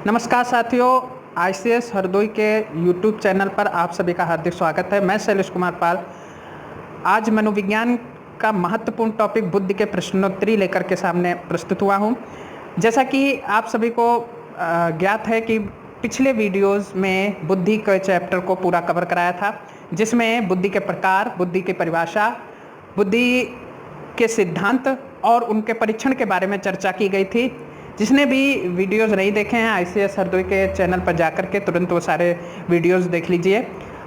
नमस्कार साथियों, आईसीएस हरदोई के यूट्यूब चैनल पर आप सभी का हार्दिक स्वागत है। मैं शैलेश कुमार पाल आज मनोविज्ञान का महत्वपूर्ण टॉपिक बुद्धि के प्रश्नोत्तरी लेकर के सामने प्रस्तुत हुआ हूं। जैसा कि आप सभी को ज्ञात है कि पिछले वीडियोस में बुद्धि के चैप्टर को पूरा कवर कराया था, जिसमें बुद्धि के प्रकार, बुद्धि की परिभाषा, बुद्धि के सिद्धांत और उनके परीक्षण के बारे में चर्चा की गई थी। जिसने भी वीडियोस नहीं देखे हैं आईसीएस हरदोई के चैनल पर जाकर के तुरंत वो सारे वीडियोस देख लीजिए,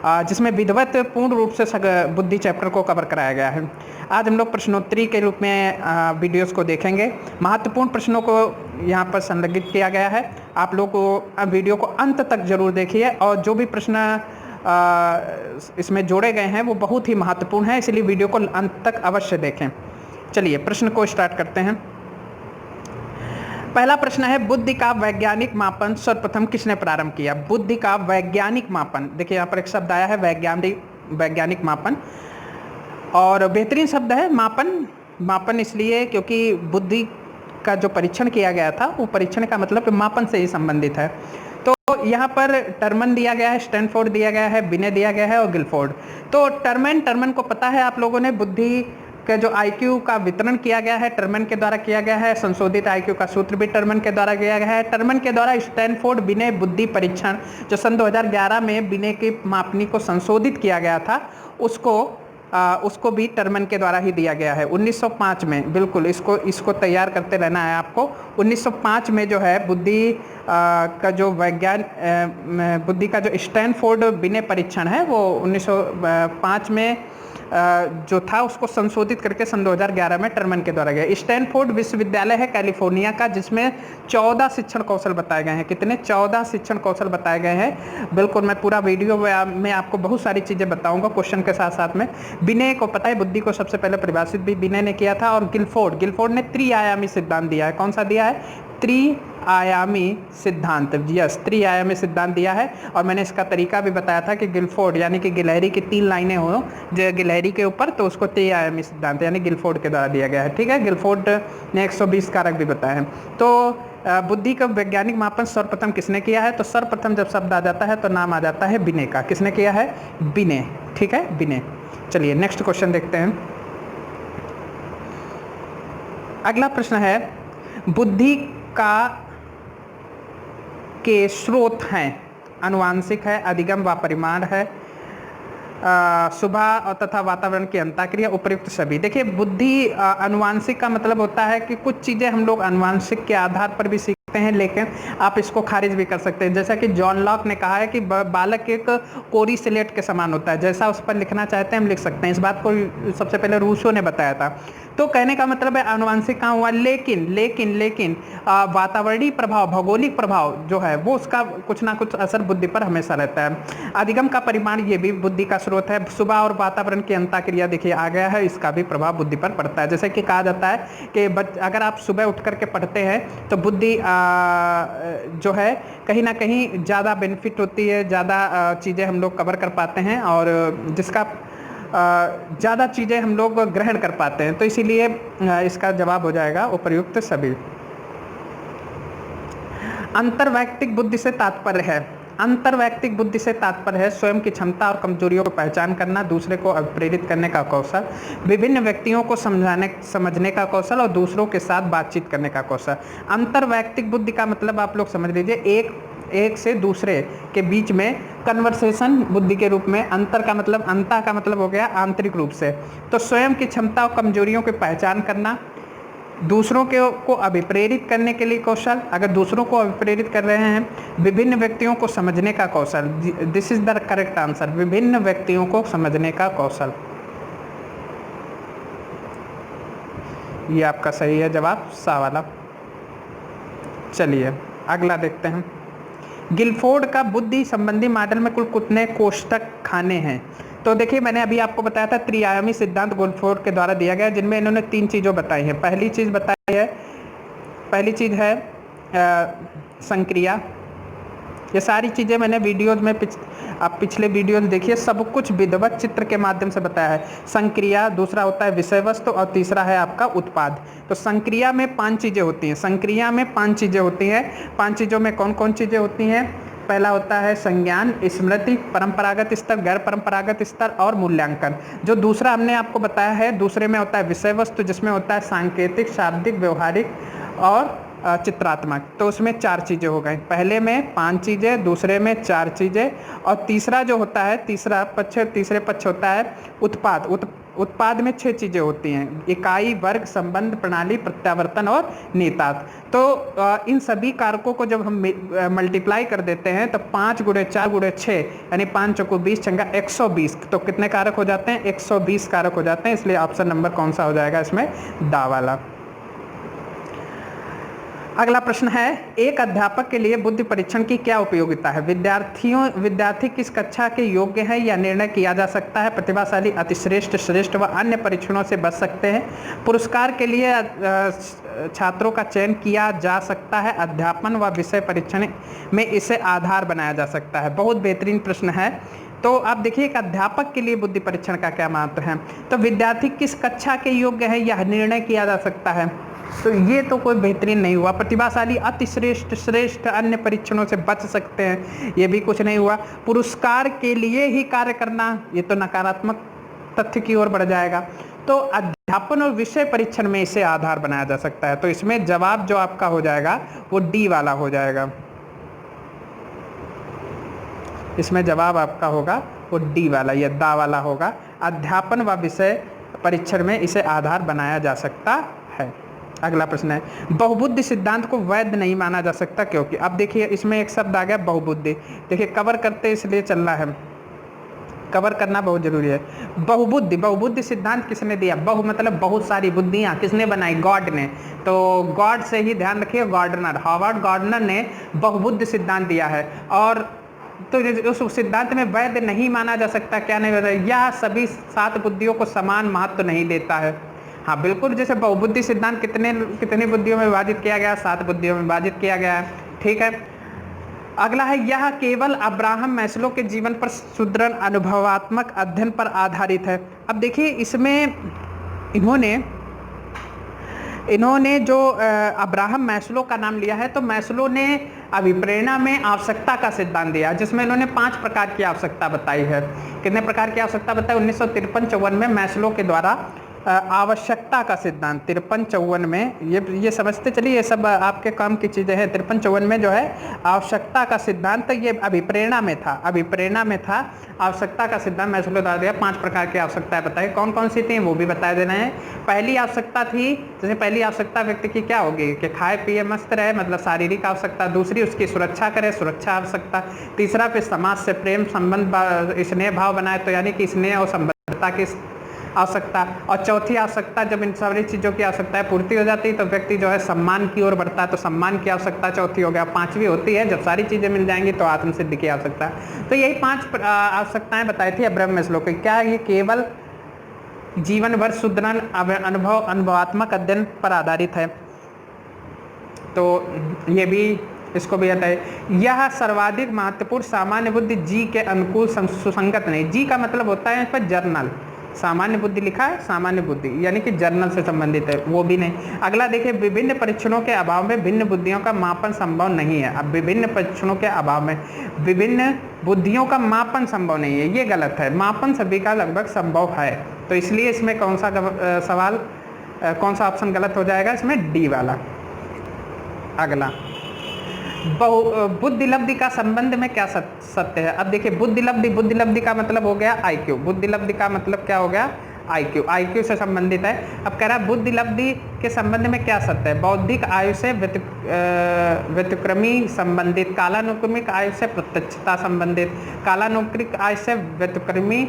जिसमें विधिवत पूर्ण रूप से बुद्धि चैप्टर को कवर कराया गया है। आज हम लोग प्रश्नोत्तरी के रूप में वीडियोस को देखेंगे। महत्वपूर्ण प्रश्नों को यहाँ पर संलग्नित किया गया है। आप लोग को वीडियो को अंत तक जरूर देखिए और जो भी प्रश्न इसमें जोड़े गए हैं वो बहुत ही महत्वपूर्ण है, इसलिए वीडियो को अंत तक अवश्य देखें। चलिए प्रश्न को स्टार्ट करते हैं। पहला प्रश्न है, बुद्धि का वैज्ञानिक मापन सर्वप्रथम किसने प्रारंभ किया? बुद्धि का वैज्ञानिक मापन, देखिए यहाँ पर एक शब्द आया है वैज्ञानिक मापन, और बेहतरीन शब्द है मापन। मापन इसलिए क्योंकि बुद्धि का जो परीक्षण किया गया था वो परीक्षण का मतलब मापन से ही संबंधित है। तो यहाँ पर टर्मन दिया गया है, स्टैनफोर्ड दिया गया है, बिने दिया गया है और गिलफोर्ड। तो टर्मन को पता है आप लोगों ने, बुद्धि के जो आईक्यू का वितरण किया गया है टर्मन के द्वारा किया गया है। संशोधित आईक्यू का सूत्र भी टर्मन के द्वारा किया गया है। टर्मन के द्वारा स्टैनफोर्ड बिने बुद्धि परीक्षण जो सन 2011 में बिने की मापनी को संशोधित किया गया था उसको भी टर्मन के द्वारा ही दिया गया है 1905 में। बिल्कुल इसको तैयार करते रहना है आपको। 1905 में जो है बुद्धि का जो बुद्धि का जो स्टैनफोर्ड बिने परीक्षण है वो 1905 में जो था उसको संशोधित करके सन 2011 में टर्मन के द्वारा गया। स्टैनफोर्ड विश्वविद्यालय है कैलिफोर्निया का, जिसमें 14 शिक्षण कौशल बताए गए हैं। कितने? 14 शिक्षण कौशल बताए गए हैं। बिल्कुल मैं पूरा वीडियो में आपको बहुत सारी चीज़ें बताऊंगा क्वेश्चन के साथ साथ में। बिने को पता है बुद्धि को सबसे पहले परिभाषित भी बिने ने किया था। और गिलफोर्ड ने त्रिआयामी सिद्धांत दिया है। कौन सा दिया है? त्रिआयामी सिद्धांत। यस, त्रिआयामी सिद्धांत दिया है। और मैंने इसका तरीका भी बताया था कि गिलफोर्ड यानी कि गिलहरी की 3 लाइनें हो जो गिलहरी के ऊपर, तो उसको त्रिआयामी सिद्धांत यानी गिलफोर्ड के द्वारा दिया गया है। ठीक है, गिलफोर्ड ने 120 कारक भी बताए हैं। तो बुद्धि का वैज्ञानिक मापन सर्वप्रथम किसने किया है? तो सर्वप्रथम जब शब्द आ जाता है तो नाम आ जाता है बिने का। किसने किया है? बिने। ठीक है, बिने। चलिए नेक्स्ट क्वेश्चन देखते हैं। अगला प्रश्न है, बुद्धि के स्रोत हैं, आनुवांशिक है, अधिगम व परिमाण है, स्वभाव तथा वातावरण की अंतःक्रिया, उपयुक्त सभी। देखिए बुद्धि आनुवांशिक का मतलब होता है कि कुछ चीज़ें हम लोग आनुवांशिक के आधार पर भी सीखते हैं, लेकिन आप इसको खारिज भी कर सकते हैं। जैसा कि जॉन लॉक ने कहा है कि बालक एक कोरी स्लेट के समान होता है, जैसा उस पर लिखना चाहते हैं हम लिख सकते हैं। इस बात को सबसे पहले रूसो ने बताया था। तो कहने का मतलब है आनुवांशिक कहाँ हुआ, लेकिन वातावरणीय प्रभाव, भौगोलिक प्रभाव जो है वो उसका कुछ ना कुछ असर बुद्धि पर हमेशा रहता है। अधिगम का परिमाण ये भी बुद्धि का स्रोत है। स्वभाव और वातावरण की अंतःक्रिया देखिए आ गया है, इसका भी प्रभाव बुद्धि पर पड़ता है। जैसे कि कहा जाता है कि अगर आप सुबह उठ करके पढ़ते हैं तो बुद्धि जो है कहीं ना कहीं ज़्यादा बेनिफिट होती है, ज़्यादा चीज़ें हम लोग कवर कर पाते हैं और जिसका ज़्यादा चीज़ें हम लोग ग्रहण कर पाते हैं। तो इसीलिए इसका जवाब हो जाएगा उपयुक्त सभी। अंतर्वैयक्तिक बुद्धि से तात्पर्य है, अंतर्वैयक्तिक बुद्धि से तात्पर्य है स्वयं की क्षमता और कमजोरियों को पहचान करना, दूसरे को प्रेरित करने का कौशल, विभिन्न व्यक्तियों को समझने का कौशल और दूसरों के साथ बातचीत करने का कौशल। अंतर्वैयक्तिक बुद्धि का मतलब आप लोग समझ लीजिए एक से दूसरे के बीच में कन्वर्सेशन बुद्धि के रूप में। अंतर का मतलब हो गया आंतरिक रूप से। तो स्वयं की क्षमता और कमजोरियों की पहचान करना, दूसरों को अभिप्रेरित करने के लिए कौशल, अगर दूसरों को अभिप्रेरित कर रहे हैं, विभिन्न व्यक्तियों को समझने का कौशल। This is the correct answer, विभिन्न व्यक्तियों को समझने का कौशल। ये आपका सही है जवाब, सा वाला। चलिए अगला देखते हैं। गिलफोर्ड का बुद्धि संबंधी मॉडल में कुल कितने कोष्ठक खाने हैं? तो देखिए मैंने अभी आपको बताया था त्रिआयामी सिद्धांत गिलफोर्ड के द्वारा दिया गया, जिनमें इन्होंने 3 चीज़ों बताई हैं। पहली चीज़ है संक्रिया, ये सारी चीज़ें मैंने वीडियोज में आप पिछले वीडियोज देखिए, सब कुछ विधिवत चित्र के माध्यम से बताया है। संक्रिया, दूसरा होता है विषय वस्तु और तीसरा है आपका उत्पाद। तो संक्रिया में 5 चीज़ें होती हैं, संक्रिया में 5 चीज़ें होती हैं। 5 चीज़ों में कौन कौन चीज़ें होती हैं? पहला होता है संज्ञान, स्मृति, परंपरागत स्तर, गैर परंपरागत स्तर और मूल्यांकन। जो दूसरा हमने आपको बताया है, दूसरे में होता है विषय वस्तु, जिसमें होता है सांकेतिक, शाब्दिक, व्यवहारिक और चित्रात्मक। तो उसमें 4 चीज़ें हो गई। पहले में 5 चीज़ें, दूसरे में 4 चीज़ें, और तीसरा जो होता है, तीसरे पक्ष होता है उत्पाद। उत्पाद में 6 चीज़ें होती हैं: इकाई, वर्ग, संबंध, प्रणाली, प्रत्यावर्तन और निहितार्थ। तो इन सभी कारकों को जब हम मल्टीप्लाई कर देते हैं तो 5 × 4 × 6 यानी 5 चौको 20 छंगा 120। तो कितने कारक हो जाते हैं? 120 कारक हो जाते हैं। इसलिए ऑप्शन नंबर कौन सा हो जाएगा इसमें? दा वाला। अगला प्रश्न है, एक अध्यापक के लिए बुद्धि परीक्षण की क्या उपयोगिता है? विद्यार्थी किस कक्षा के योग्य हैं या निर्णय किया जा सकता है? प्रतिभाशाली, अतिश्रेष्ठ, श्रेष्ठ व अन्य परीक्षणों से बच सकते हैं। पुरस्कार के लिए छात्रों का चयन किया जा सकता है। अध्यापन व विषय परीक्षण में इसे आधार बनाया जा सकता है। बहुत बेहतरीन प्रश्न है। तो आप देखिए, एक अध्यापक के लिए बुद्धि परीक्षण का क्या महत्व है? तो विद्यार्थी किस कक्षा के योग्य है यह निर्णय किया जा सकता है। तो ये तो कोई बेहतरीन नहीं हुआ। प्रतिभाशाली, अतिश्रेष्ठ, श्रेष्ठ, अन्य परीक्षणों से बच सकते हैं, ये भी कुछ नहीं हुआ। पुरस्कार के लिए ही कार्य करना, ये तो नकारात्मक तथ्य की ओर बढ़ जाएगा। तो अध्यापन और विषय परीक्षण में इसे आधार बनाया जा सकता है। तो इसमें जवाब जो आपका हो जाएगा वो डी वाला हो जाएगा। इसमें जवाब आपका होगा वो डी वाला, या दा वाला होगा। अध्यापन व विषय परीक्षण में इसे आधार बनाया जा सकता है। अगला प्रश्न है, बहुबुद्धि सिद्धांत को वैध नहीं माना जा सकता क्योंकि? अब देखिए, इसमें एक शब्द आ गया बहुबुद्धि। देखिए, कवर करते इसलिए चल रहा है, कवर करना बहुत जरूरी है। बहुबुद्धि सिद्धांत किसने दिया? बहु मतलब बहुत सारी बुद्धियां किसने बनाई? गॉड ने। तो गॉड से ही ध्यान रखिए, गार्डनर, हार्वर्ड गार्डनर ने बहुबुद्धि सिद्धांत दिया है। और तो उस सिद्धांत में वैध नहीं माना जा सकता। क्या नहीं वैध? यह सभी 7 बुद्धियों को समान महत्व नहीं देता है। हाँ बिल्कुल, जैसे बहुबुद्धि सिद्धांत कितने बुद्धियों में विभाजित किया गया? 7 बुद्धियों में विभाजित किया गया है। ठीक है। अगला है, यह केवल अब्राहम मैस्लो के जीवन पर सुदृढ़ अनुभवात्मक अध्ययन पर आधारित है। अब देखिए, इसमें इन्होंने जो अब्राहम मैस्लो का नाम लिया है, तो मैस्लो ने अभिप्रेरणा में आवश्यकता का सिद्धांत दिया, जिसमें इन्होंने 5 प्रकार की आवश्यकता बताई है। कितने प्रकार की आवश्यकता बताई? 1953-54 में मैस्लो के द्वारा आवश्यकता का सिद्धांत, 53-54 में, ये समझते चलिए, ये सब आपके काम की चीज़ें हैं। 53-54 में जो है आवश्यकता का सिद्धांत, ये अभिप्रेरणा में था, आवश्यकता का सिद्धांत मैस्लो द्वारा दिया। 5 प्रकार की आवश्यकताएं बताई, कौन कौन सी थी वो भी बता देना है। पहली आवश्यकता थी, जैसे पहली आवश्यकता व्यक्ति की क्या होगी कि खाए पिए मस्त रहे, मतलब शारीरिक आवश्यकता। दूसरी उसकी सुरक्षा करे, सुरक्षा आवश्यकता। तीसरा फिर समाज से प्रेम संबंध स्नेह भाव बनाए, तो यानी कि स्नेह और संबद्धता की आवश्यकता। और चौथी आवश्यकता, जब इन सारी चीज़ों की आवश्यकताएं पूर्ति हो जाती है तो व्यक्ति जो है सम्मान की ओर बढ़ता है, तो सम्मान की आवश्यकता चौथी हो गया। 5वीं होती है, जब सारी चीज़ें मिल जाएंगी तो आत्मसिद्धि की आवश्यकता। तो यही 5 आवश्यकताएं बताई थी अब्राहम मैस्लो की। क्या ये केवल जीवन भर सुदृढ़ अनुभवात्मक अध्ययन पर आधारित है? तो ये भी, इसको भी आता है। यह सर्वाधिक महत्वपूर्ण सामान्य बुद्धि जी के अनुकूल सुसंगत नहीं। जी का मतलब होता है इस पर जर्नल, सामान्य बुद्धि लिखा है, सामान्य बुद्धि यानी कि जर्नल से संबंधित है, वो भी नहीं। अगला देखिए, विभिन्न परीक्षणों के अभाव में भिन्न बुद्धियों का मापन संभव नहीं है। अब विभिन्न परीक्षणों के अभाव में विभिन्न बुद्धियों का मापन संभव नहीं है, ये गलत है। मापन सभी का लगभग संभव है। तो इसलिए इसमें कौन सा ऑप्शन गलत हो जाएगा? इसमें डी वाला। अगला, बुद्धि लब्धि का संबंध में क्या सत्य है? अब देखिए, बुद्धि लब्धि का मतलब हो गया IQ। बुद्धि लब्धि का मतलब क्या हो गया? IQ से संबंधित है। अब कह रहा है बुद्धि लब्धि के संबंध में क्या सत्य है? बौद्धिक आयु से व्यतिक्रमी संबंधित, कालानुक्रमिक आयु से प्रत्यक्षता संबंधित, कालानुक्रमिक आयु से व्यतिक्रमी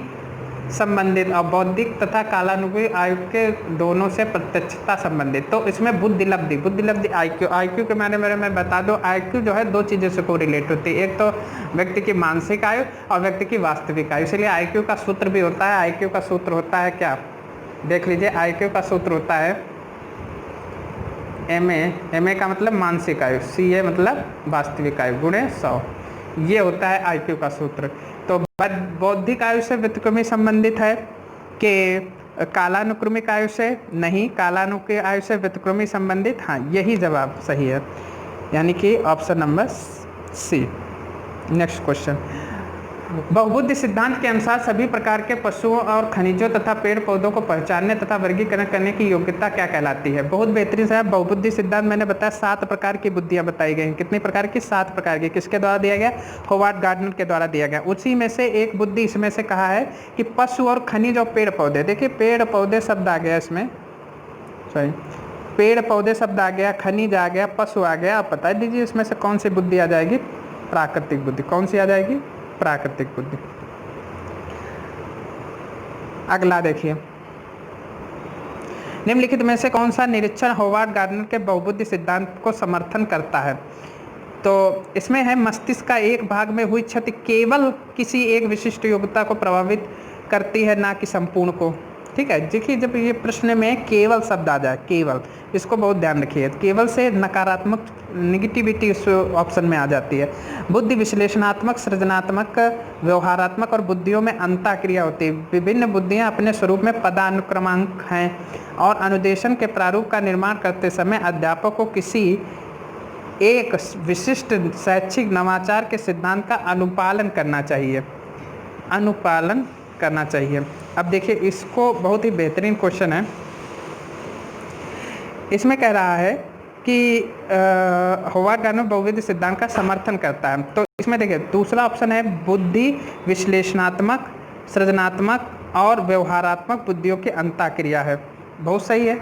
संबंधित, और बौद्धिक तथा कालानुक्रमिक आयु के दोनों से प्रत्यक्षता संबंधित। तो इसमें बुद्धि लब्धि IQ के बारे में मैं बता दूं, IQ जो है 2 चीज़ों से को रिलेट होती है। एक तो व्यक्ति की मानसिक आयु और व्यक्ति की वास्तविक आयु। इसलिए IQ का सूत्र भी होता है। IQ का सूत्र होता है क्या? देख लीजिए, IQ का सूत्र होता है MA का मतलब मानसिक आयु, CA मतलब वास्तविक आयु, गुणे 100। ये होता है आईक्यू का सूत्र। तो बौद्धिक आयु से व्यतिक्रमी संबंधित है कि कालानुक्रमिक आयु से? नहीं, कालानुक्रमिक आयु से व्यतिक्रमी संबंधित, हाँ यही जवाब सही है, यानी कि option number C. Next question, बहुबुद्धि सिद्धांत के अनुसार सभी प्रकार के पशुओं और खनिजों तथा पेड़ पौधों को पहचानने तथा वर्गीकरण करने की योग्यता क्या कहलाती है? बहुत बेहतरीन से बहुबुद्धि सिद्धांत मैंने बताया 7 प्रकार की बुद्धियां बताई गई हैं। कितनी प्रकार की? 7 प्रकार की। किसके द्वारा दिया गया? होवार्ड गार्डनर के द्वारा दिया गया। उसी में से एक बुद्धि इसमें से कहा है कि पशु और खनिज और पेड़ पौधे। देखिए पेड़ पौधे शब्द आ गया इसमें, सॉरी पेड़ पौधे शब्द आ गया, खनिज आ गया, पशु आ गया। आप बता दीजिए इसमें से कौन सी बुद्धि आ जाएगी? प्राकृतिक बुद्धि। कौन सी आ जाएगी? प्राकृतिक बुद्धि। अगला देखिए, निम्नलिखित में से कौन सा निरीक्षण होवार्ड गार्डनर के बहुबुद्धि सिद्धांत को समर्थन करता है? तो इसमें है मस्तिष्क का एक भाग में हुई क्षति केवल किसी एक विशिष्ट योग्यता को प्रभावित करती है, ना कि संपूर्ण को। ठीक है, देखिए जब ये प्रश्न में केवल शब्द आ जाए, केवल, इसको बहुत ध्यान रखिए। केवल से नकारात्मक निगेटिविटी उस ऑप्शन में आ जाती है। बुद्धि विश्लेषणात्मक, सृजनात्मक, व्यवहारात्मक और बुद्धियों में अंतःक्रिया होती है। विभिन्न बुद्धियां अपने स्वरूप में पदानुक्रमांक हैं और अनुदेशन के प्रारूप का निर्माण करते समय अध्यापक को किसी एक विशिष्ट शैक्षिक नवाचार के सिद्धांत का अनुपालन करना चाहिए, अनुपालन करना चाहिए। अब देखिए इसको बहुत ही बेहतरीन क्वेश्चन है। इसमें कह रहा है कि होवार्ड गार्डनर बहुविध सिद्धांत का समर्थन करता है। तो इसमें देखिए दूसरा ऑप्शन है बुद्धि विश्लेषणात्मक, सृजनात्मक और व्यवहारात्मक बुद्धियों की अंतःक्रिया है, बहुत सही है।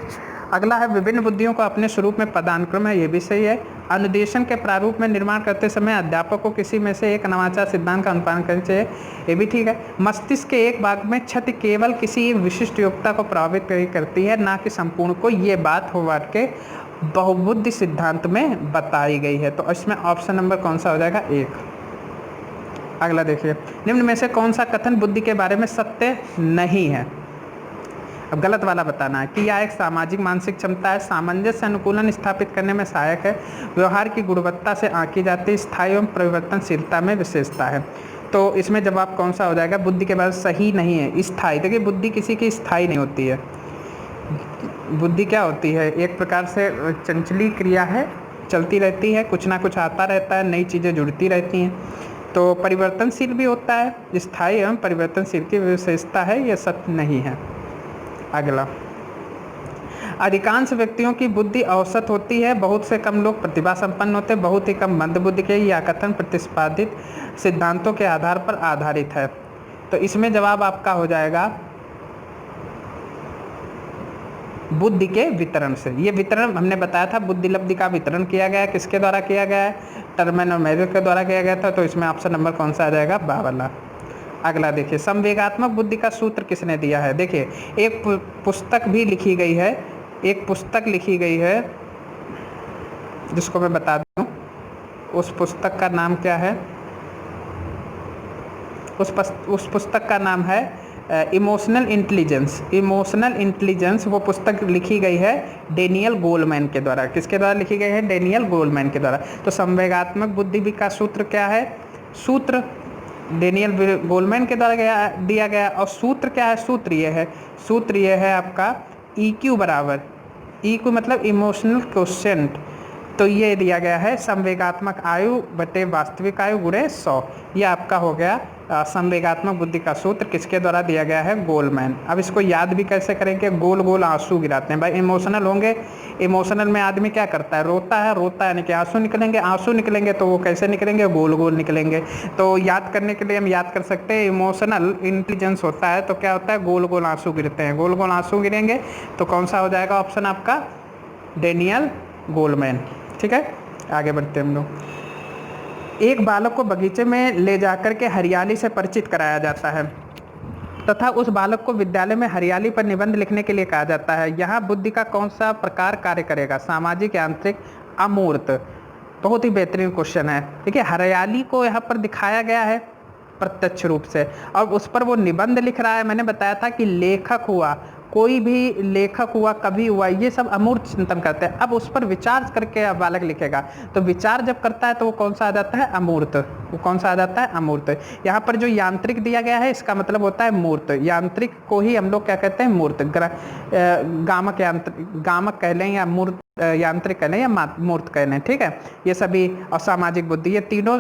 अगला है विभिन्न बुद्धियों को अपने स्वरूप में पदानुक्रम है, ये भी सही है। अनुदेशन के प्रारूप में निर्माण करते समय अध्यापक को किसी में से एक नवाचार सिद्धांत का अनुपालन करना चाहिए, ये भी ठीक है। मस्तिष्क के एक भाग में क्षति केवल किसी एक विशिष्ट योग्यता को प्रभावित करती है, ना कि संपूर्ण को, ये बात होवार्ड के बहुबुद्धि सिद्धांत में बताई गई है। तो इसमें ऑप्शन नंबर कौन सा हो जाएगा? 1। अगला देखिए, निम्न में से कौन सा कथन बुद्धि के बारे में सत्य नहीं है? अब गलत वाला बताना है कि यह एक सामाजिक मानसिक क्षमता है, सामंजस्य अनुकूलन स्थापित करने में सहायक है, व्यवहार की गुणवत्ता से आंकी जाती है, स्थायी एवं परिवर्तनशीलता में विशेषता है। तो इसमें जवाब कौन सा हो जाएगा? बुद्धि के बारे में सही नहीं है, स्थायी। देखिए बुद्धि किसी की स्थायी नहीं होती है। बुद्धि क्या होती है? एक प्रकार से चंचली क्रिया है, चलती रहती है, कुछ ना कुछ आता रहता है, नई चीज़ें जुड़ती रहती हैं। तो परिवर्तनशील भी होता है, स्थायी एवं परिवर्तनशील की विशेषता है, ये सत्य नहीं है। अगला, अधिकांश व्यक्तियों की बुद्धि औसत होती है, बहुत से कम लोग प्रतिभा संपन्न होते हैं, बहुत ही कम मंद बुद्धि के। यह कथन प्रतिपादित सिद्धांतों के आधार पर आधारित है। तो इसमें जवाब आपका हो जाएगा बुद्धि के वितरण से। ये वितरण हमने बताया था, बुद्धि लब्धि का वितरण किया गया है, किसके द्वारा किया गया है? टर्मन और मेजर के द्वारा किया गया था। तो इसमें ऑप्शन नंबर कौन सा आ जाएगा? 52। अगला देखिए, संवेगात्मक बुद्धि का सूत्र किसने दिया है? देखिए एक पुस्तक भी लिखी गई है, एक पुस्तक लिखी गई है जिसको मैं बता दूं, उस पुस्तक का नाम क्या है? उस पुस्तक का नाम है इमोशनल इंटेलिजेंस। इमोशनल इंटेलिजेंस वो पुस्तक लिखी गई है डेनियल गोलमैन के द्वारा। किसके द्वारा लिखी गई है? डेनियल गोलमैन के द्वारा। तो संवेगात्मक बुद्धि का सूत्र क्या है? सूत्र डेनियल गोलमैन के द्वारा दिया गया। और सूत्र क्या है? सूत्र ये है, सूत्र ये है आपका EQ बराबर, EQ मतलब इमोशनल क्वोशिएंट। तो ये दिया गया है संवेगात्मक आयु बटे वास्तविक आयु गुणे 100। ये आपका हो गया संवेगात्मक बुद्धि का सूत्र। किसके द्वारा दिया गया है? गोलमैन। अब इसको याद भी कैसे करेंगे? गोल गोल आंसू गिराते हैं भाई। इमोशनल होंगे, इमोशनल में आदमी क्या करता है? रोता है, रोता है यानी कि आंसू निकलेंगे, आंसू निकलेंगे तो वो कैसे निकलेंगे? गोल गोल निकलेंगे। तो याद करने के लिए हम याद कर सकते हैं, इमोशनल इंटेलिजेंस होता है तो क्या होता है? गोल गोल आंसू गिरते हैं, गोल गोल आंसू गिरेंगे। तो कौन सा हो जाएगा ऑप्शन आपका? Daniel Goleman. ठीक है, आगे बढ़ते हैं हम लोग। एक बालक को बगीचे में ले जाकर के हरियाली से परिचित कराया जाता है तथा उस बालक को विद्यालय में हरियाली पर निबंध लिखने के लिए कहा जाता है। यहाँ बुद्धि का कौन सा प्रकार कार्य करेगा? सामाजिक, यांत्रिक, अमूर्त? बहुत ही बेहतरीन क्वेश्चन है। देखिए हरियाली को यहाँ पर दिखाया गया है प्रत्यक्ष रूप से और उस पर वो निबंध लिख रहा है। मैंने बताया था कि लेखक हुआ कोई भी लेखक हुआ, कवि हुआ, ये सब अमूर्त चिंतन करते हैं। अब उस पर विचार करके अब बालक लिखेगा, तो विचार जब करता है तो वो कौन सा आ जाता है? अमूर्त। वो कौन सा आ जाता है? अमूर्त। यहाँ पर जो यांत्रिक दिया गया है इसका मतलब होता है मूर्त। यांत्रिक को ही हम लोग क्या कहते हैं? मूर्त। गामक गामक कह लें या मूर्त यांत्रिक कह लें या मूर्त कह लें, ठीक है। ये सभी असामाजिक बुद्धि, ये तीनों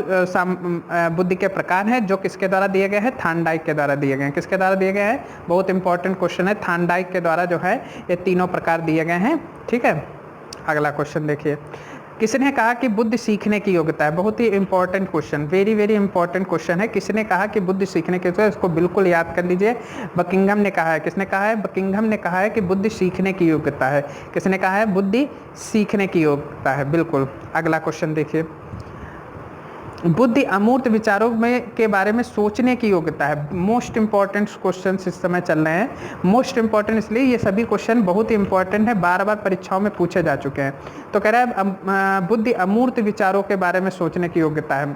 बुद्धि के प्रकार हैं जो किसके द्वारा दिए गए हैं? थार्नडाइक के द्वारा दिए गए हैं। किसके द्वारा दिए गए हैं? बहुत इंपॉर्टेंट क्वेश्चन है। थार्नडाइक के द्वारा जो है ये तीनों प्रकार दिए गए हैं, ठीक है। अगला क्वेश्चन देखिए, किसने कहा कि बुद्धि सीखने की योग्यता है? बहुत ही important question, very very important question है। किसने कहा कि बुद्धि सीखने की योग्यता है? इसको बिल्कुल याद कर लीजिए। बकिंघम ने कहा है। किसने कहा है? बकिंघम ने कहा है कि बुद्धि सीखने की योग्यता है। किसने कहा है? बुद्धि सीखने की योग्यता है, बिल्कुल। अगला क्वेश्चन देखिए, बुद्धि अमूर्त विचारों में के बारे में सोचने की योग्यता है। मोस्ट इंपॉर्टेंट क्वेश्चन इस समय चल रहे हैं। मोस्ट इंपॉर्टेंट इसलिए ये सभी क्वेश्चन बहुत ही इंपॉर्टेंट है, बार बार परीक्षाओं में पूछे जा चुके हैं। तो कह रहा है बुद्धि अमूर्त विचारों के बारे में सोचने की योग्यता है,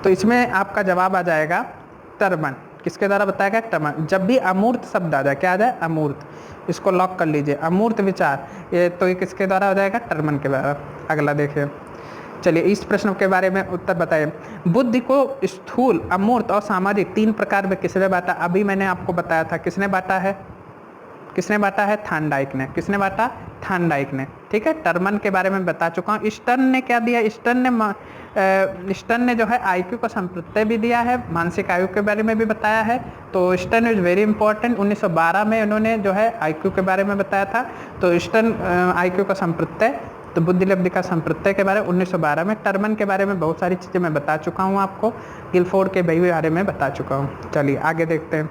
तो इसमें आपका जवाब आ जाएगा टर्मन। किसके द्वारा बताया गया? टर्मन। जब भी अमूर्त शब्द आ जाए, क्या आ जाए? अमूर्त। इसको लॉक कर लीजिए, अमूर्त विचार, ये तो ये किसके द्वारा हो जाएगा? टर्मन के द्वारा। अगला देखिए, चलिए इस प्रश्न के बारे में उत्तर बताइए। बुद्धि को स्थूल, अमूर्त और सामाजिक तीन प्रकार में किसने बांटा? अभी मैंने आपको बताया था। किसने बांटा है? किसने बांटा है? थार्नडाइक ने। किसने बांटा? थार्नडाइक ने, ठीक है। टर्मन के बारे में बता चुका हूँ। स्टर्न ने क्या दिया? स्टर्न ने जो है आईक्यू का संप्रत्यय भी दिया है, मानसिक आयु के बारे में भी बताया है। तो स्टर्न इज वेरी इंपॉर्टेंट। 1912 में उन्होंने जो है आईक्यू के बारे में बताया था। तो स्टर्न आईक्यू का संप्रत्यय, तो बुद्धिलब्धि का संप्रत्यय के बारे में 1912 में। टर्मन के बारे में बहुत सारी चीज़ें मैं बता चुका हूँ आपको, गिलफोर्ड के बारे में बता चुका हूँ। चलिए आगे देखते हैं।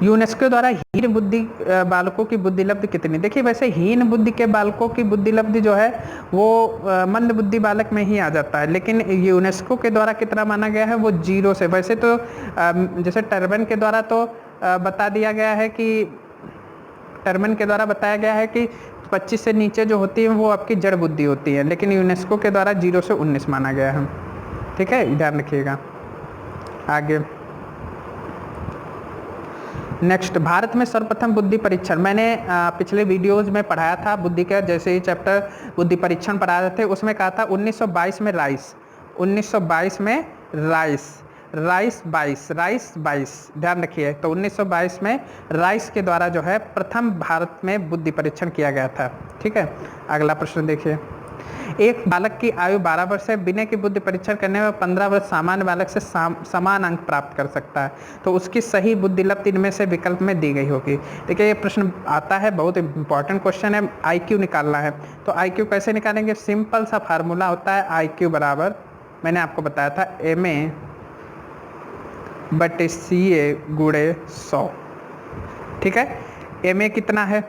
यूनेस्को द्वारा हीन बुद्धि बालकों की बुद्धिलब्धि कितनी? देखिए वैसे हीन बुद्धि के बालकों की बुद्धिलब्धि जो है वो मंद बुद्धि बालक में ही आ जाता है, लेकिन यूनेस्को के द्वारा कितना माना गया है? वो 0 से। वैसे तो जैसे टर्मन के द्वारा तो बता दिया गया है कि टर्मन के द्वारा बताया गया है कि 25 से नीचे जो होती है वो आपकी जड़ बुद्धि होती है, लेकिन यूनेस्को के द्वारा 0 से 19 माना गया है, ठीक है, ध्यान रखिएगा। आगे नेक्स्ट, भारत में सर्वप्रथम बुद्धि परीक्षण, मैंने पिछले वीडियोस में पढ़ाया था बुद्धि का, जैसे ही चैप्टर बुद्धि परीक्षण पढ़ाए थे उसमें कहा था 1922 में राइस, 1922 में राइस 22, ध्यान रखिए। तो 1922 में राइस के द्वारा जो है प्रथम भारत में बुद्धि परीक्षण किया गया था, ठीक है। अगला प्रश्न देखिए, एक बालक की आयु 12 वर्ष है, बिना की बुद्धि परीक्षण करने में 15 वर्ष सामान्य बालक से समान अंक प्राप्त कर सकता है, तो उसकी सही बुद्धिलब्धि इनमें से विकल्प में दी गई होगी। देखिए ये प्रश्न आता है, बहुत इंपॉर्टेंट क्वेश्चन है, आईक्यू निकालना है। तो आईक्यू कैसे निकालेंगे? सिंपल सा फार्मूला होता है, आईक्यू बराबर, मैंने आपको बताया था, MA बटे CA गुणे 100, ठीक है। MA कितना है?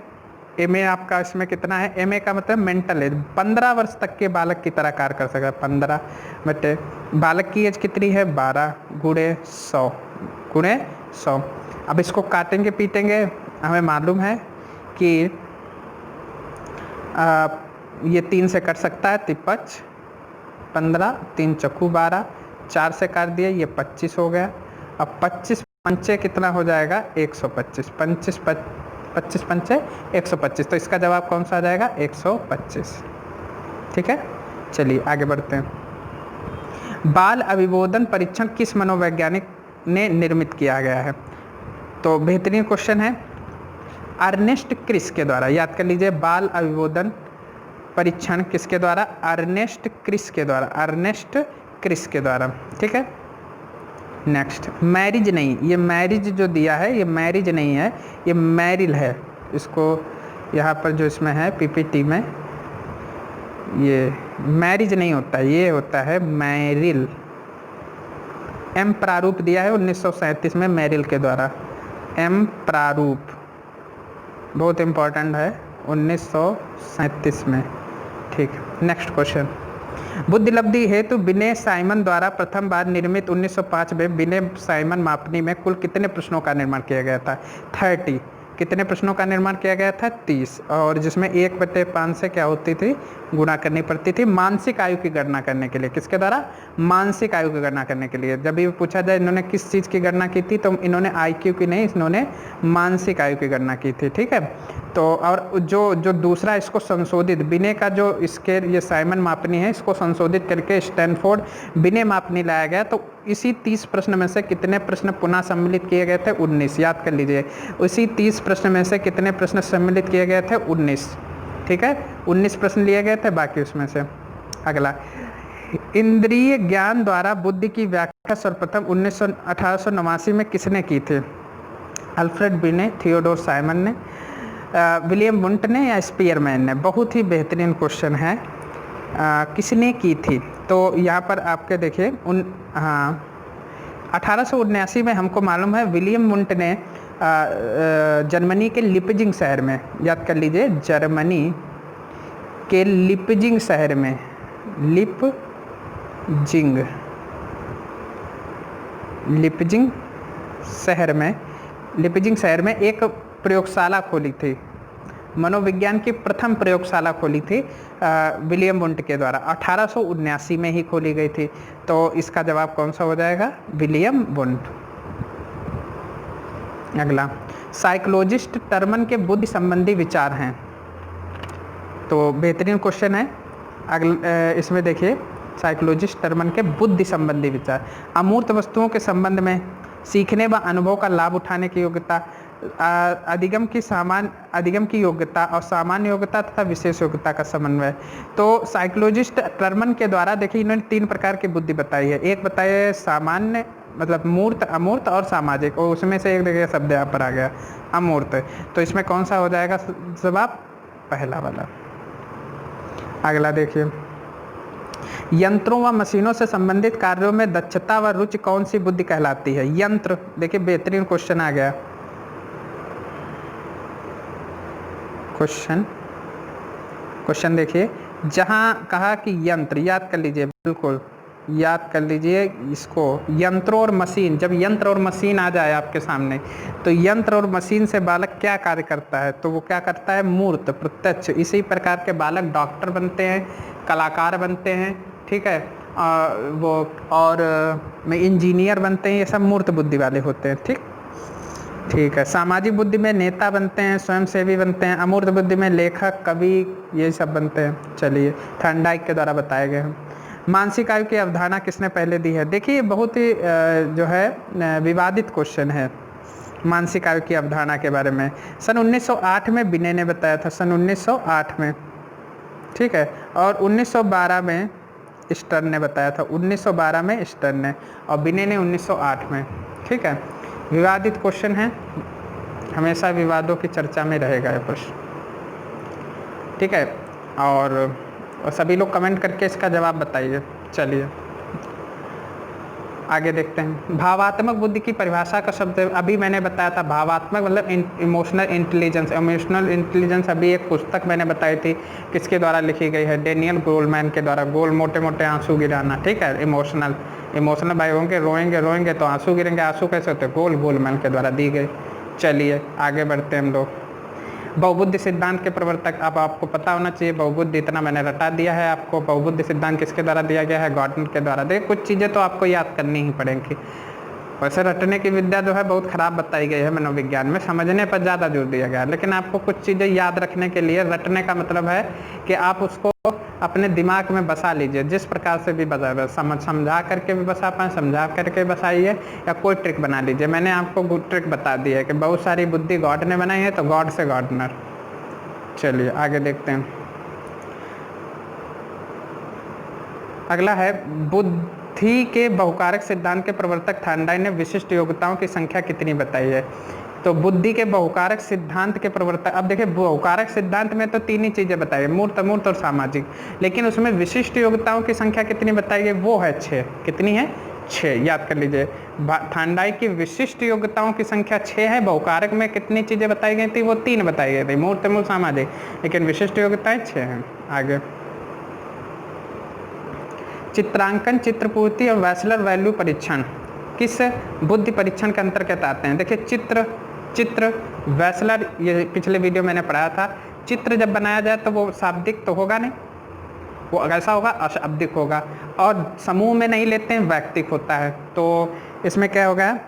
MA आपका इसमें कितना है? MA का मतलब मेंटल एज, 15 वर्ष तक के बालक की तरह कार्य कर सकता है। 15 बटे बालक की एज कितनी है? 12 गुणे 100। अब इसको काटेंगे पीटेंगे, हमें मालूम है कि ये 3 से कट सकता है, 53, 15, 3 चक्कू 12, 4 से काट दिया, ये 25 हो गया। अब 25 पंचे कितना हो जाएगा? 125, 25 पंचे 125, तो इसका जवाब कौन सा आ जाएगा? 125, ठीक है। चलिए आगे बढ़ते हैं। बाल अभिबोधन परीक्षण किस मनोवैज्ञानिक ने निर्मित किया गया है? तो बेहतरीन क्वेश्चन है, अर्नेस्ट क्रिस के द्वारा, याद कर लीजिए, बाल अभिबोधन परीक्षण किसके द्वारा? अर्नेस्ट क्रिस के द्वारा, ठीक है। नेक्स्ट, मैरिज नहीं, ये मैरिज जो दिया है ये मैरिज नहीं है, ये मैरिल है। इसको यहाँ पर जो इसमें है PPT में, ये मैरिज नहीं होता, ये होता है मैरिल। M प्रारूप दिया है 1937 में मैरिल के द्वारा, M प्रारूप बहुत इम्पोर्टेंट है, 1937 में, ठीक। नेक्स्ट क्वेश्चन, बुद्धिलब्धि हेतु विनय साइमन द्वारा प्रथम बार निर्मित 1905 में विनय साइमन मापनी में कुल कितने प्रश्नों का निर्माण किया गया था? कितने प्रश्नों का निर्माण किया गया था? 30, और जिसमें 1/5 से क्या होती थी? गुणा करनी पड़ती थी मानसिक आयु की गणना करने के लिए। किसके द्वारा? मानसिक आयु की गणना करने के लिए। जब भी पूछा जाए इन्होंने किस चीज़ की गणना की थी, तो इन्होंने IQ की नहीं, इन्होंने मानसिक आयु की गणना की थी। ठीक है, तो और जो दूसरा इसको संशोधित बिने का जो स्केल, ये साइमन मापनी है, इसको संशोधित करके स्टैनफोर्ड बिने मापनी लाया गया। तो इसी 30 प्रश्न में से कितने प्रश्न पुनः सम्मिलित किए गए थे? 19। याद कर लीजिए, उसी 30 प्रश्न में से कितने प्रश्न सम्मिलित किए गए थे? 19। ठीक है, 19 प्रश्न लिए गए थे, बाकी उसमें से। अगला, इंद्रिय ज्ञान द्वारा बुद्धि की व्याख्या सर्वप्रथम 1889 में किसने की थी? अल्फ्रेड बिने, थियोडोर साइमन ने, विलियम वुंट ने, या स्पीयरमैन ने? बहुत ही बेहतरीन क्वेश्चन है। किसने की थी? तो यहाँ पर आपके देखिए 1879 में हमको मालूम है विलियम वुंट ने जर्मनी के लिपजिंग शहर में, याद कर लीजिए, जर्मनी के लिपजिंग शहर में, लिपजिंग शहर में एक प्रयोगशाला खोली थी। मनोविज्ञान की प्रथम प्रयोगशाला खोली थी विलियम वुंट के द्वारा। 1879 में ही खोली गई थी। तो इसका जवाब कौन सा हो जाएगा? William Wundt. अगला, साइकोलॉजिस्ट टर्मन के बुद्धि संबंधी विचार हैं। तो बेहतरीन क्वेश्चन है। अगला इसमें देखिए, साइकोलॉजिस्ट टर्मन के बुद्धि संबंधी विचार, अमूर्त वस्तुओं के संबंध में सीखने व अनुभव का लाभ उठाने की योग्यता, अधिगम की योग्यता और सामान्य योग्यता तथा विशेष योग्यता का समन्वय। तो साइकोलॉजिस्ट टर्मन के द्वारा देखिए इन्होंने 3 प्रकार की बुद्धि बताई है। एक बताई है सामान्य, मतलब मूर्त, अमूर्त और सामाजिक, और उसमें से एक देखिए शब्द यहाँ पर आ गया, अमूर्त। तो इसमें कौन सा हो जाएगा जवाब? पहला वाला। अगला देखिए, यंत्रों व मशीनों से संबंधित कार्यों में दक्षता व रुचि कौन सी बुद्धि कहलाती है? यंत्र, देखिए बेहतरीन क्वेश्चन आ गया। क्वेश्चन देखिए, जहाँ कहा कि यंत्र, याद कर लीजिए, बिल्कुल याद कर लीजिए इसको, यंत्रों और मशीन। जब यंत्र और मशीन आ जाए आपके सामने, तो यंत्र और मशीन से बालक क्या कार्य करता है? तो वो क्या करता है? मूर्त, प्रत्यक्ष। इसी प्रकार के बालक डॉक्टर बनते हैं, कलाकार बनते हैं, ठीक है, और इंजीनियर बनते हैं। ये सब मूर्त बुद्धि वाले होते हैं। ठीक है। सामाजिक बुद्धि में नेता बनते हैं, स्वयंसेवी बनते हैं। अमूर्त बुद्धि में लेखक, कवि, ये सब बनते हैं। चलिए, थॉर्नडाइक के द्वारा बताए गए हैं। मानसिक आयु की अवधारणा किसने पहले दी है? देखिए बहुत ही जो है विवादित क्वेश्चन है मानसिक आयु की अवधारणा के बारे में। सन 1908 में बिने ने बताया था, सन 1908 में, ठीक है। और 1912 में स्टर्न ने बताया था, 1912 में स्टर्न ने, और बिने ने 1908 में, ठीक है। विवादित क्वेश्चन है, हमेशा विवादों की चर्चा में रहेगा ये प्रश्न, ठीक है। और सभी लोग कमेंट करके इसका जवाब बताइए। चलिए आगे देखते हैं। भावात्मक बुद्धि की परिभाषा का शब्द अभी मैंने बताया था, भावात्मक मतलब इमोशनल इंटेलिजेंस। इमोशनल इंटेलिजेंस अभी एक पुस्तक मैंने बताई थी, किसके द्वारा लिखी गई है? डेनियल गोलमैन के द्वारा। गोल, मोटे मोटे आंसू गिराना, ठीक है। इमोशनल भाई होंगे, रोएंगे तो आंसू गिरेंगे। आंसू कैसे होते हैं? गोलमैन के द्वारा दी गई। चलिए आगे बढ़ते हैं हम लोग। बहुबुद्धि सिद्धांत के प्रवर्तक, अब आपको पता होना चाहिए बहुबुद्धि, इतना मैंने रटा दिया है आपको। बहुबुद्धि सिद्धांत किसके द्वारा दिया गया है? गॉर्डनर के द्वारा। देखिए कुछ चीज़ें तो आपको याद करनी ही पड़ेंगी। वैसे रटने की विद्या जो है बहुत खराब बताई गई है मनोविज्ञान में, समझने पर ज़्यादा जोर दिया गया है। लेकिन आपको कुछ चीज़ें याद रखने के लिए, रटने का मतलब है कि आप उसको अपने दिमाग में बसा लीजिए, जिस प्रकार से भी बसा, समझा करके भी बसा पाए, समझा करके बसाइए, या कोई ट्रिक बना लीजिए। मैंने आपको ट्रिक बता दी है कि बहुत सारी बुद्धि गॉड ने बनाई है, तो गॉड से गॉर्डनर। चलिए आगे देखते हैं। अगला है, बुद्धि के बहुकारक सिद्धांत के प्रवर्तक थॉर्नडाइक ने विशिष्ट योग्यताओं की संख्या कितनी बताई है? तो बुद्धि के बहुकारक सिद्धांत के प्रवर्तक, अब देखिए बहुकारक सिद्धांत में तो 3 ही चीजें बताई है, मूर्त, अमूर्त और सामाजिक। लेकिन उसमें विशिष्ट योग्यताओं की संख्या कितनी बताई गई? वो है 6। कितनी है? 6। याद कर लीजिए, थॉर्नडाइक की विशिष्ट योग्यताओं की संख्या 6 है। बहुकारक में कितनी चीजें बताई गई थी? वो 3 बताई गई थी, मूर्त, अमूर्त, सामाजिक। लेकिन विशिष्ट योग्यताएं 6 हैं। आगे, चित्रांकन, चित्रपूर्ति और वैसलर वैल्यू परीक्षण किस बुद्धि परीक्षण के अंतर्गत आते हैं? देखिए चित्र, वैसलर, ये पिछले वीडियो मैंने पढ़ाया था। चित्र जब बनाया जाए तो वो शाब्दिक तो होगा नहीं, वो कैसा होगा, अशाब्दिक होगा। और समूह में नहीं लेते हैं, वैयक्तिक होता है। तो इसमें क्या होगा,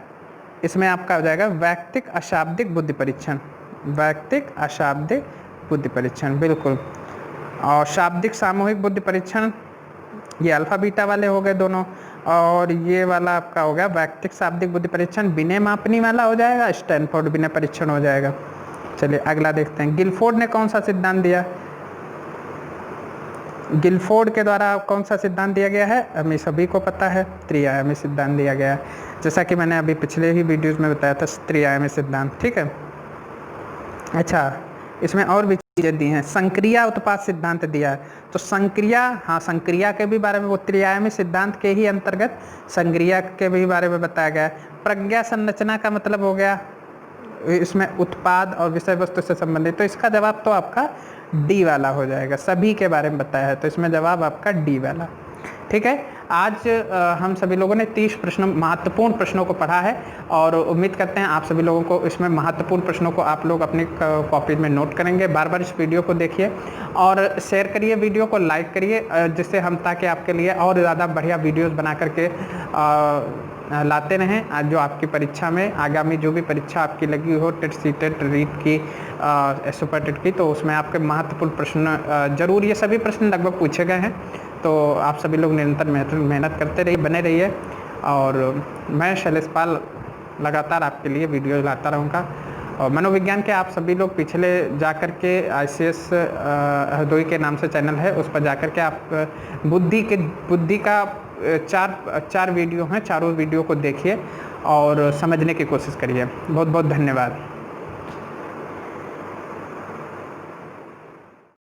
इसमें आपका हो जाएगा वैयक्तिक अशाब्दिक बुद्धि परीक्षण, वैयक्तिक अशाब्दिक बुद्धि परीक्षण, बिल्कुल। और शाब्दिक सामूहिक बुद्धि परीक्षण, ये अल्फा बीटा वाले हो गए दोनों। और ये वाला आपका हो गया वैयक्तिक शाब्दिक बुद्धि परीक्षण, विनय मापनी वाला हो जाएगा, स्टैनफोर्ड विनय परीक्षण हो जाएगा। चलिए अगला देखते हैं। गिलफोर्ड ने कौन सा सिद्धांत दिया, गिलफोर्ड के द्वारा कौन सा सिद्धांत दिया गया है, हमें सभी को पता है, त्रिआयामी सिद्धांत दिया गया है, जैसा कि मैंने अभी पिछले ही वीडियोस में बताया था, त्रिआयामी सिद्धांत, ठीक है। अच्छा, इसमें और भी चीज़ें दी हैं। संक्रिया उत्पाद सिद्धांत दिया है, तो संक्रिया, हाँ संक्रिया के भी बारे में, वो त्रिआयामी सिद्धांत के ही अंतर्गत संक्रिया के भी बारे में बताया गया है। प्रज्ञा संरचना का मतलब हो गया इसमें उत्पाद और विषय वस्तु से संबंधित, तो इसका जवाब तो आपका डी वाला हो जाएगा, सभी के बारे में बताया है, तो इसमें जवाब आपका डी वाला, ठीक है। आज हम सभी लोगों ने 30 प्रश्न, महत्वपूर्ण प्रश्नों को पढ़ा है, और उम्मीद करते हैं आप सभी लोगों को इसमें महत्वपूर्ण प्रश्नों को आप लोग अपनी कॉपी में नोट करेंगे। बार बार इस वीडियो को देखिए और शेयर करिए, वीडियो को लाइक करिए, जिससे हम ताकि आपके लिए और ज़्यादा बढ़िया वीडियोस बना करके लाते रहें। जो आपकी परीक्षा में आगामी जो भी परीक्षा आपकी लगी हो, टेट, सीटेट, रीट की, सुपर टेट की, तो उसमें आपके महत्वपूर्ण प्रश्न जरूर, ये सभी प्रश्न लगभग पूछे गए हैं। तो आप सभी लोग निरंतर मेहनत करते रहिए, बने रहिए, और मैं शैलेश पाल लगातार आपके लिए वीडियो लाता रहूँगा। और मनोविज्ञान के आप सभी लोग पिछले जाकर के ICS हरदोई के नाम से चैनल है, उस पर जाकर के आप बुद्धि का चार वीडियो हैं, चारों वीडियो को देखिए और समझने की कोशिश करिए। बहुत बहुत धन्यवाद।